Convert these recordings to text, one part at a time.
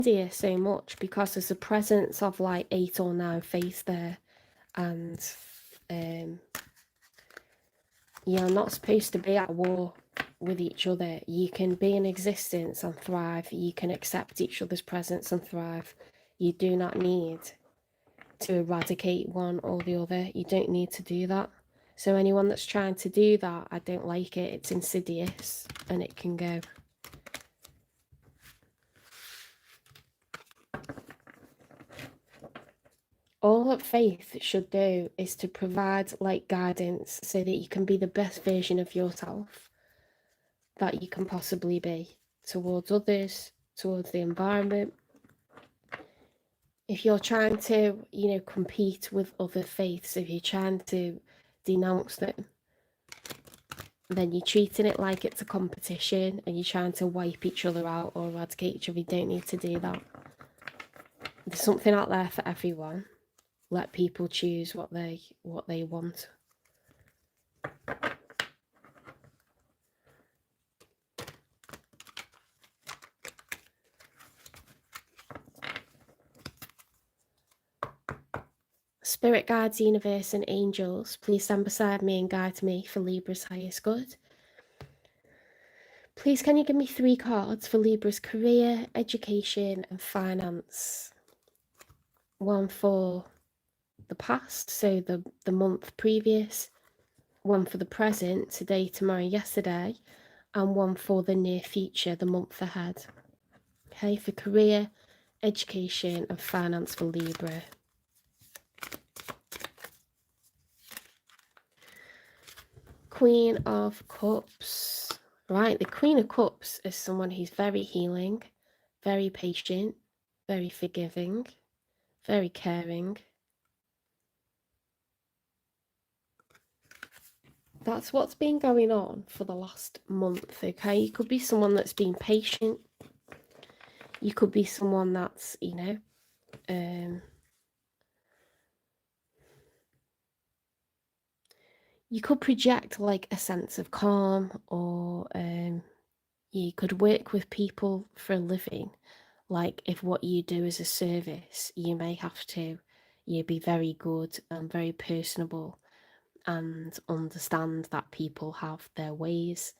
India so much because there's a presence of like 8 or 9 faiths there, and you're not supposed to be at war with each other. You can be in existence and thrive. You can accept each other's presence and thrive. You do not need to eradicate one or the other. You don't need to do that. So anyone that's trying to do that, I don't like it. It's insidious and it can go. All that faith should do is to provide like guidance so that you can be the best version of yourself that you can possibly be towards others, towards the environment. If you're trying to, compete with other faiths, if you're trying to denounce them, then you're treating it like it's a competition and you're trying to wipe each other out or eradicate each other. You don't need to do that. There's something out there for everyone. Let people choose what they want. Spirit guides, universe and angels, please stand beside me and guide me for Libra's highest good. Please can you give me 3 cards for Libra's career, education and finance? 1 for the past, so the month previous, 1 for the present, today, tomorrow, yesterday, and 1 for the near future, the month ahead. Okay, for career, education and finance for Libra. Queen of Cups. Right, the Queen of Cups is someone who's very healing, very patient, very forgiving, very caring. That's what's been going on for the last month, okay? You could be someone that's been patient. You could be someone that's, you could project like a sense of calm, or you could work with people for a living. Like if what you do is a service, you may have to be very good and very personable and understand that people have their ways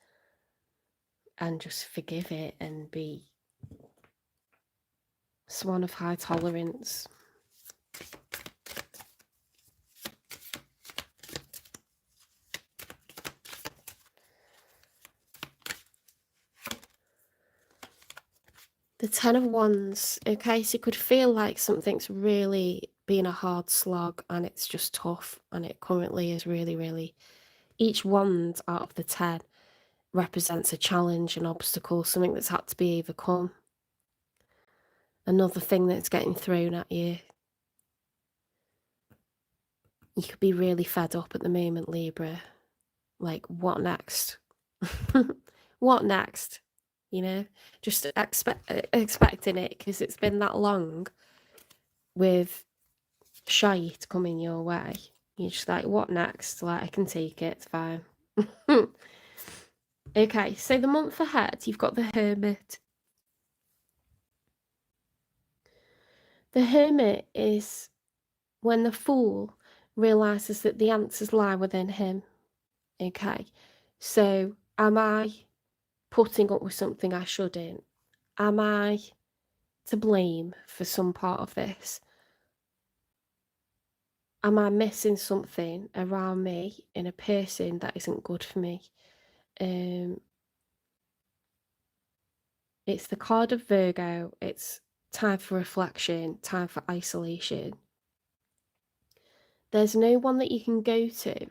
and just forgive it and be someone of high tolerance. The 10 of Wands, okay, so it could feel like something's really been a hard slog and it's just tough, and it currently is really, really. Each wand out of the 10 represents a challenge, an obstacle, something that's had to be overcome. Another thing that's getting thrown at you. You could be really fed up at the moment, Libra. Like, what next? What next? Just expecting it, because it's been that long with shite coming your way. You're just like, what next? Like, I can take it, it's fine. Okay, so the month ahead, you've got the Hermit. The Hermit is when the Fool realises that the answers lie within him. Okay, so am I putting up with something I shouldn't? Am I to blame for some part of this? Am I missing something around me in a person that isn't good for me? It's the card of Virgo. It's time for reflection, time for isolation. There's no one that you can go to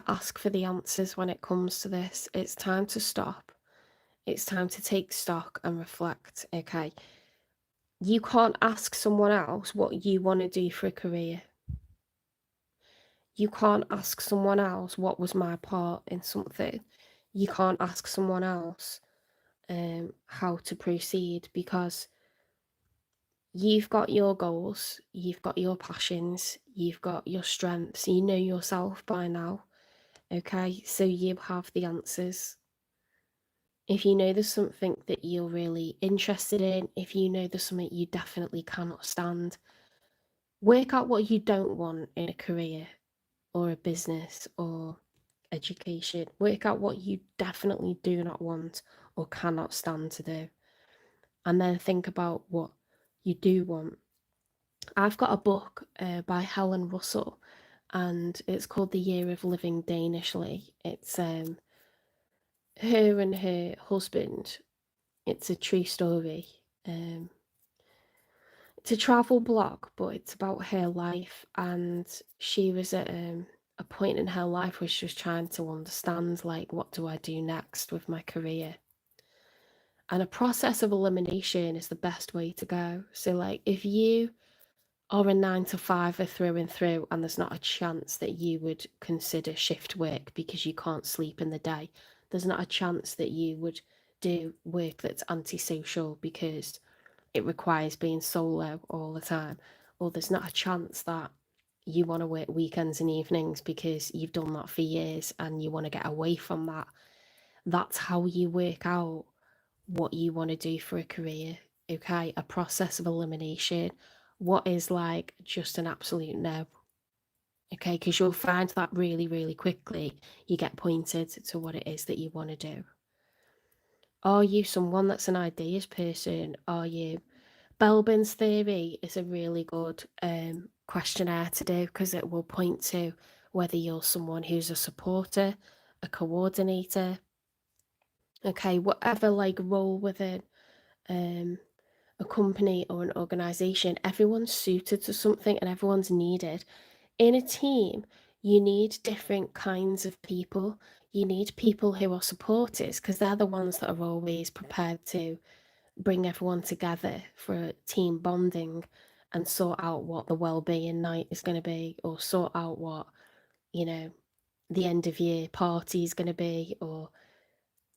ask for the answers when it comes to this. It's time to stop. It's time to take stock and reflect, okay? You can't ask someone else what you want to do for a career. You can't ask someone else what was my part in something. You can't ask someone else how to proceed, because you've got your goals, you've got your passions, you've got your strengths, you know yourself by now, okay? So you have the answers. If you know there's something that you're really interested in, if you know there's something you definitely cannot stand, work out what you don't want in a career or a business or education. Work out what you definitely do not want or cannot stand to do. And then think about what you do want. I've got a book by Helen Russell, and it's called The Year of Living Danishly. It's her and her husband. It's a true story. It's a travel blog, but it's about her life, and she was at a point in her life where she was trying to understand, like, what do I do next with my career? And a process of elimination is the best way to go. So, like, if you are a 9 to 5 through and through, and there's not a chance that you would consider shift work because you can't sleep in the day, there's not a chance that you would do work that's antisocial because it requires being solo all the time, or there's not a chance that you want to work weekends and evenings because you've done that for years and you want to get away from that. That's how you work out what you want to do for a career. Okay, a process of elimination. What is like just an absolute no? Okay, because you'll find that really, really quickly you get pointed to what it is that you want to do. Are you someone that's an ideas person? Are you? Belbin's theory is a really good questionnaire to do because it will point to whether you're someone who's a supporter, a coordinator, okay, whatever like role within a company or an organization. Everyone's suited to something and everyone's needed. In a team, you need different kinds of people. You need people who are supporters because they're the ones that are always prepared to bring everyone together for team bonding and sort out what the well-being night is going to be, or sort out what, you know, the end of year party is going to be, or,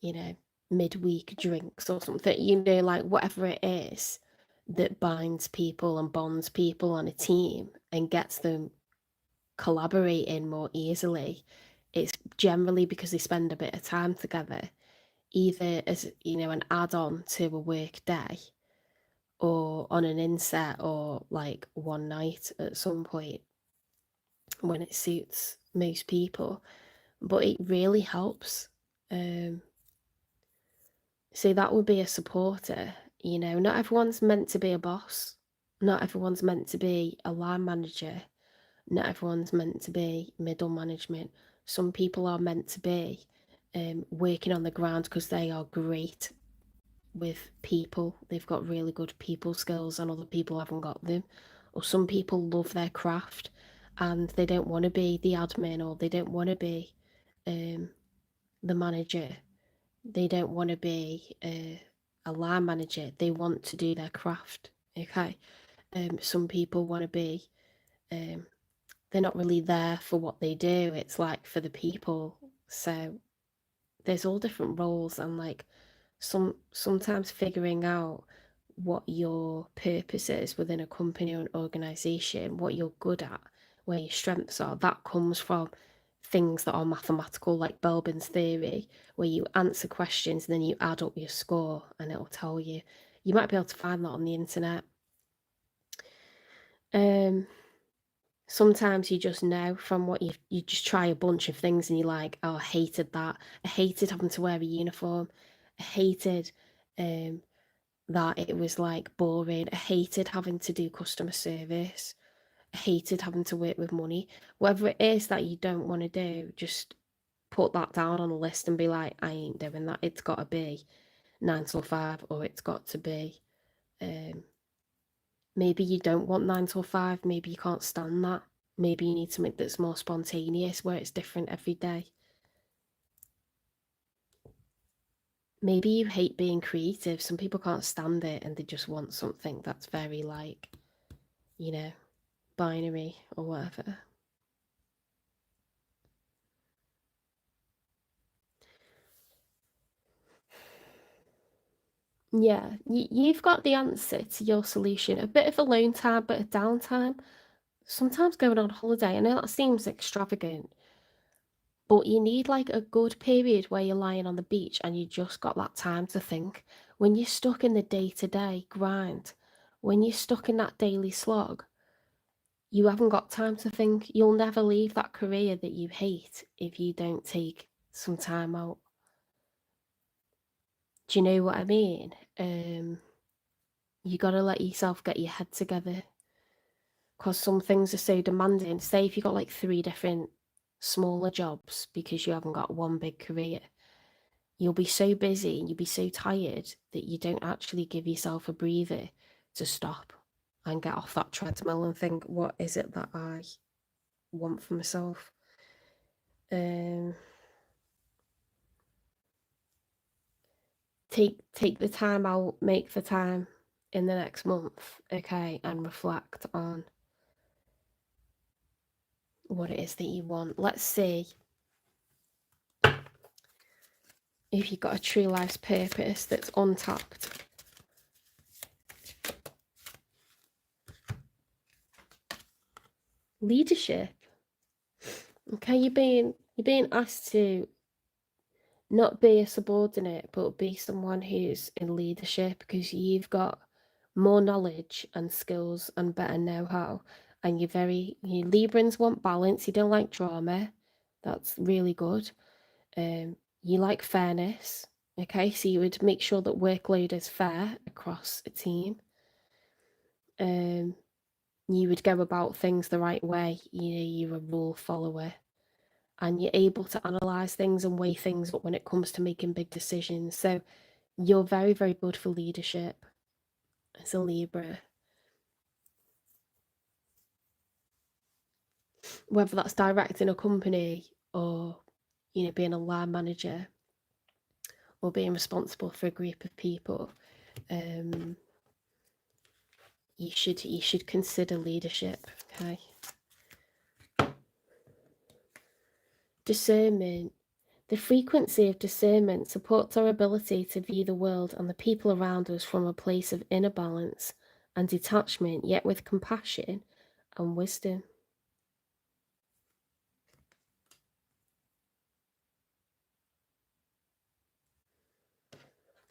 you know, midweek drinks or something, like whatever it is that binds people and bonds people on a team and gets them collaborating more easily. It's generally because they spend a bit of time together, either as, an add-on to a work day or on an inset or like one night at some point when it suits most people. But it really helps. So that would be a supporter. Not everyone's meant to be a boss. Not everyone's meant to be a line manager. Not everyone's meant to be middle management. Some people are meant to be working on the ground because they are great with people. They've got really good people skills and other people haven't got them. Or some people love their craft and they don't want to be the admin, or they don't want to be the manager. They don't want to be a line manager. They want to do their craft. Okay. Some people want to be, they're not really there for what they do. It's like for the people. So there's all different roles, and like sometimes figuring out what your purpose is within a company or an organization, what you're good at, where your strengths are, that comes from things that are mathematical, like Belbin's theory, where you answer questions and then you add up your score and it'll tell you. You might be able to find that on the internet. Sometimes you just know from what you just try a bunch of things and you're like, oh, I hated that. I hated having to wear a uniform. I hated that it was like boring. I hated having to do customer service. I hated having to work with money. Whatever it is that you don't want to do, just put that down on a list and be like, I ain't doing that. It's got to be 9 till 5, or it's got to be, maybe you don't want 9 till 5. Maybe you can't stand that. Maybe you need something that's more spontaneous, where it's different every day. Maybe you hate being creative. Some people can't stand it and they just want something that's very like, binary or whatever. Yeah, you've got the answer to your solution. A bit of alone time, bit of downtime. Sometimes going on holiday. I know that seems extravagant, But you need like a good period where you're lying on the beach and you just got that time to think. When you're stuck in the day-to-day grind, when you're stuck in that daily slog, you haven't got time to think. You'll never leave that career that you hate if you don't take some time out. Do you know what I mean? You got to let yourself get your head together, because some things are so demanding. Say if you got like 3 different smaller jobs because you haven't got one big career, you'll be so busy and you'll be so tired that you don't actually give yourself a breather to stop and get off that treadmill and think, what is it that I want for myself? Take the time out, make the time in the next month, okay, and reflect on what it is that you want. Let's see if you've got a true life's purpose that's untapped. Leadership. Okay, you're being asked to not be a subordinate, but be someone who's in leadership, because you've got more knowledge and skills and better know-how, and you Librans want balance. You don't like drama. That's really good. You like fairness. Okay, so you would make sure that workload is fair across a team. You would go about things the right way. You're a rule follower, and you're able to analyze things and weigh things up when it comes to making big decisions. So you're very, very good for leadership as a Libra. Whether that's directing a company or, being a line manager or being responsible for a group of people, you should consider leadership, okay? Discernment. The frequency of discernment supports our ability to view the world and the people around us from a place of inner balance and detachment, yet with compassion and wisdom.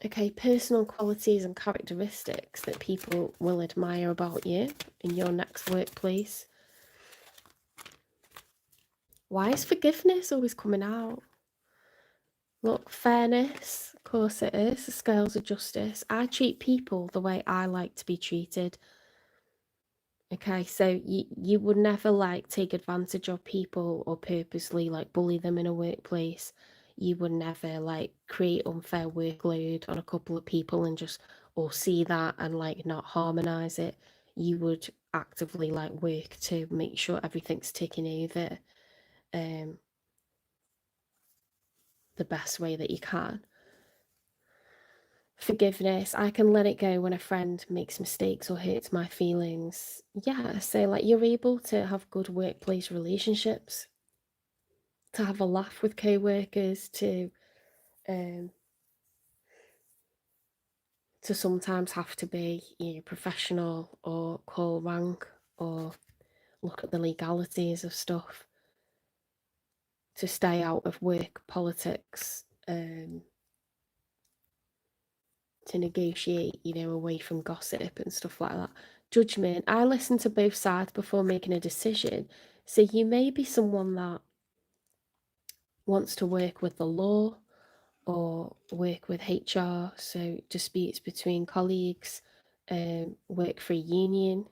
Okay, personal qualities and characteristics that people will admire about you in your next workplace. Why is forgiveness always coming out? Look, fairness, of course it is, the scales of justice. I treat people the way I like to be treated. Okay, so you would never like take advantage of people or purposely like bully them in a workplace. You would never like create unfair workload on a couple of people and just, or see that and like not harmonize it. You would actively like work to make sure everything's ticking over the best way that you can. Forgiveness, I can let it go when a friend makes mistakes or hurts my feelings. Yeah, so like you're able to have good workplace relationships, to have a laugh with co-workers, to sometimes have to be professional or call rank or look at the legalities of stuff, to stay out of work politics, to negotiate, away from gossip and stuff like that. Judgment, I listen to both sides before making a decision. So you may be someone that wants to work with the law or work with HR, so disputes between colleagues, work for a union.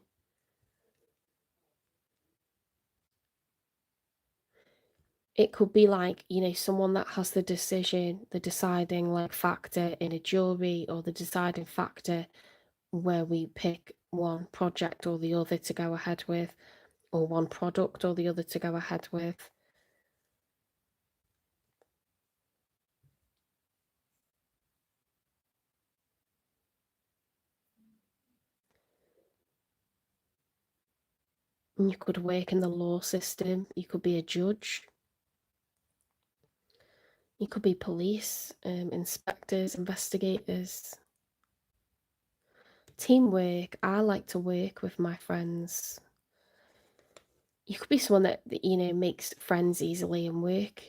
It could be like, someone that has the deciding like factor in a jury, or the deciding factor where we pick one project or the other to go ahead with, or one product or the other to go ahead with. And you could work in the law system, you could be a judge, you could be police, inspectors, investigators. Teamwork, I like to work with my friends. You could be someone that makes friends easily in work.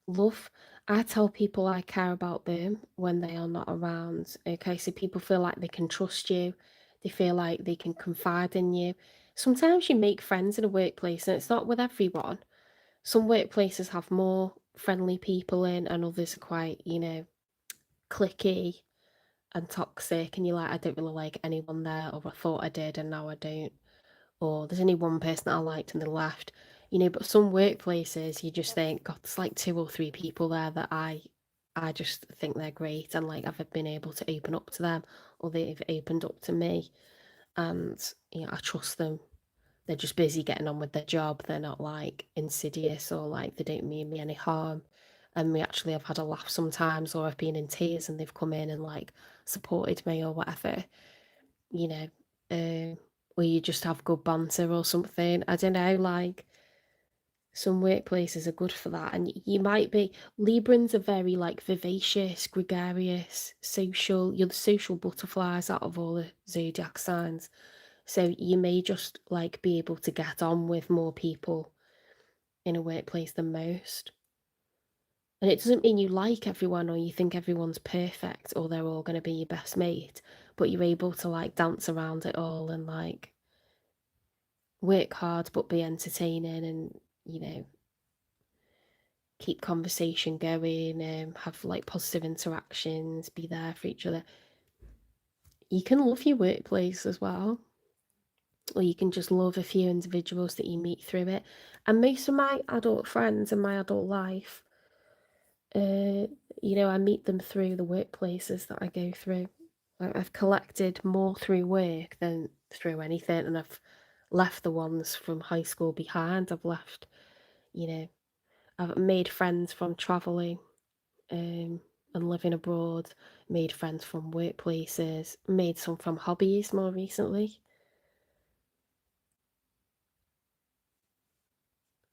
love. I tell people I care about them when they are not around. Okay, so people feel like they can trust you, they feel like they can confide in you. Sometimes you make friends in a workplace, and it's not with everyone. Some workplaces have more friendly people in, and others are quite, cliquey and toxic. And you're like, I don't really like anyone there, or I thought I did, and now I don't. Or there's only one person that I liked and they left. But some workplaces you just think, God, there's like two or three people there that I just think they're great, and like I've been able to open up to them, or they've opened up to me, and I trust them. They're just busy getting on with their job. They're not like insidious, or like they don't mean me any harm. And we actually have had a laugh sometimes, or I've been in tears and they've come in and like supported me or whatever, you know, or you just have good banter or something. I don't know, like some workplaces are good for that. And you might be, Librans are very like vivacious, gregarious, social. You're the social butterflies out of all the zodiac signs. So you may just like be able to get on with more people in a workplace than most. And it doesn't mean you like everyone or you think everyone's perfect or they're all going to be your best mate, but you're able to like dance around it all and like work hard but be entertaining, and keep conversation going, have like positive interactions, be there for each other. You can love your workplace as well, or you can just love a few individuals that you meet through it. And most of my adult friends in my adult life, I meet them through the workplaces that I go through. I've collected more through work than through anything, and I've left the ones from high school behind. You know, I've made friends from traveling, and living abroad, made friends from workplaces, made some from hobbies more recently.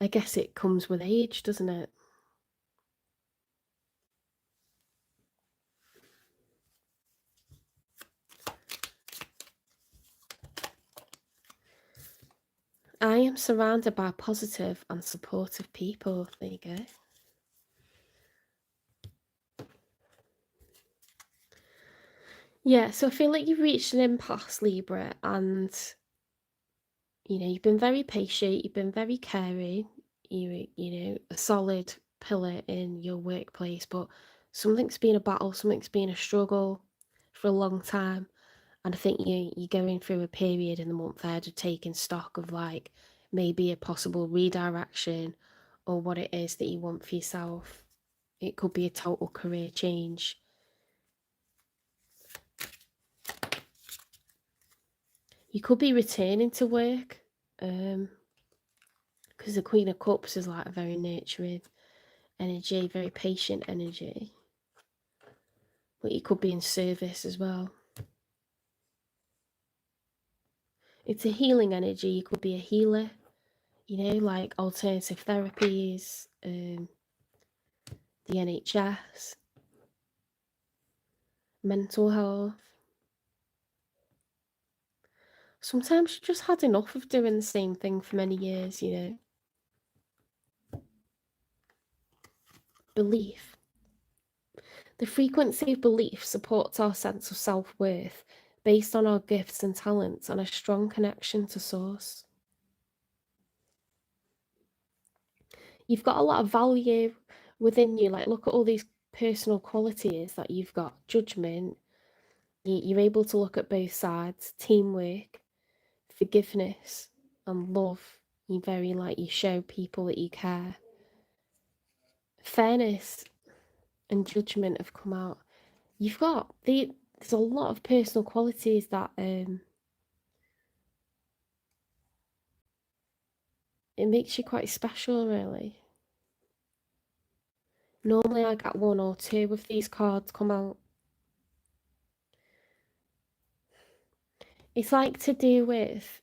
I guess it comes with age, doesn't it? I am surrounded by positive and supportive people. There you go. Yeah, so I feel like you've reached an impasse, Libra, and you've been very patient, you've been very caring, a solid pillar in your workplace, but something's been a battle, something's been a struggle for a long time. And I think you're going through a period in the month ahead of taking stock of like maybe a possible redirection or what it is that you want for yourself. It could be a total career change. You could be returning to work, because the Queen of Cups is like a very nurturing energy, very patient energy. But you could be in service as well. It's a healing energy. You could be a healer, like alternative therapies, the NHS, mental health. Sometimes you just had enough of doing the same thing for many years. Belief. The frequency of belief supports our sense of self-worth based on our gifts and talents and a strong connection to source. You've got a lot of value within you. Like, look at all these personal qualities that you've got. Judgment. You're able to look at both sides. Teamwork, forgiveness, and love. You show people that you care. Fairness and judgment have come out. There's a lot of personal qualities that it makes you quite special, really. Normally I get one or two of these cards come out. It's like to do with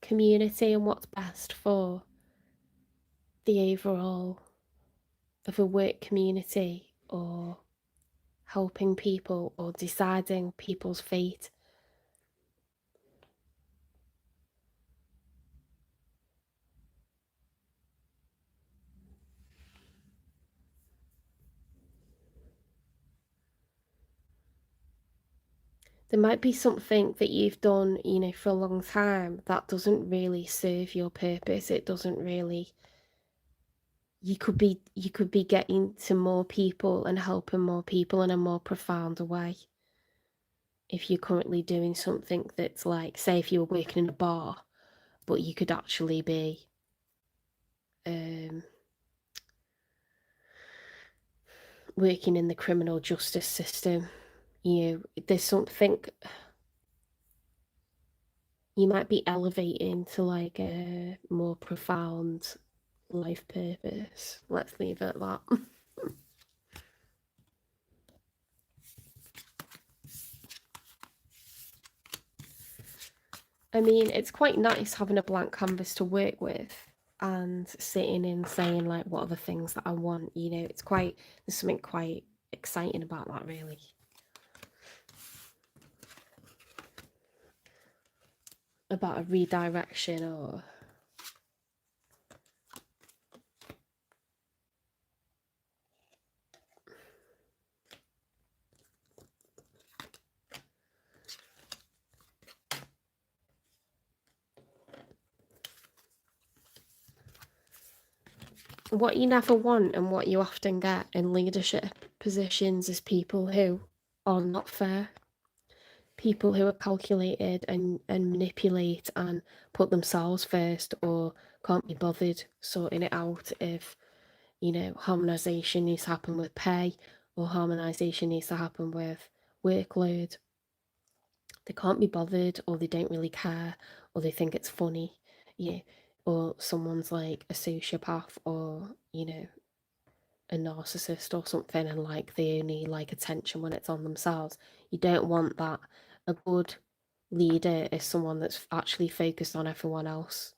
community and what's best for the overall of a work community, or helping people, or deciding people's fate. there might be something that you've done, you know, for a long time that doesn't really serve your purpose. It doesn't really, you could be getting to more people and helping more people in a more profound way if you're currently doing something that's like, say if you were working in a bar, but you could actually be working in the criminal justice system. You know, there's something, you might be elevating to like a more profound life purpose. Let's leave it at that. I mean, it's quite nice having a blank canvas to work with and sitting and saying like, what are the things that I want? You know, there's something quite exciting about that, really. About a redirection or what you never want and what you often get in leadership positions is people who are not fair, people who are calculated and manipulate and put themselves first, or can't be bothered sorting it out if, you know, harmonisation needs to happen with pay or harmonisation needs to happen with workload. They can't be bothered, or they don't really care, or they think it's funny, yeah, or someone's like a sociopath or, you know, a narcissist or something, and like they only like attention when it's on themselves. You don't want that. A good leader is someone that's actually focused on everyone else.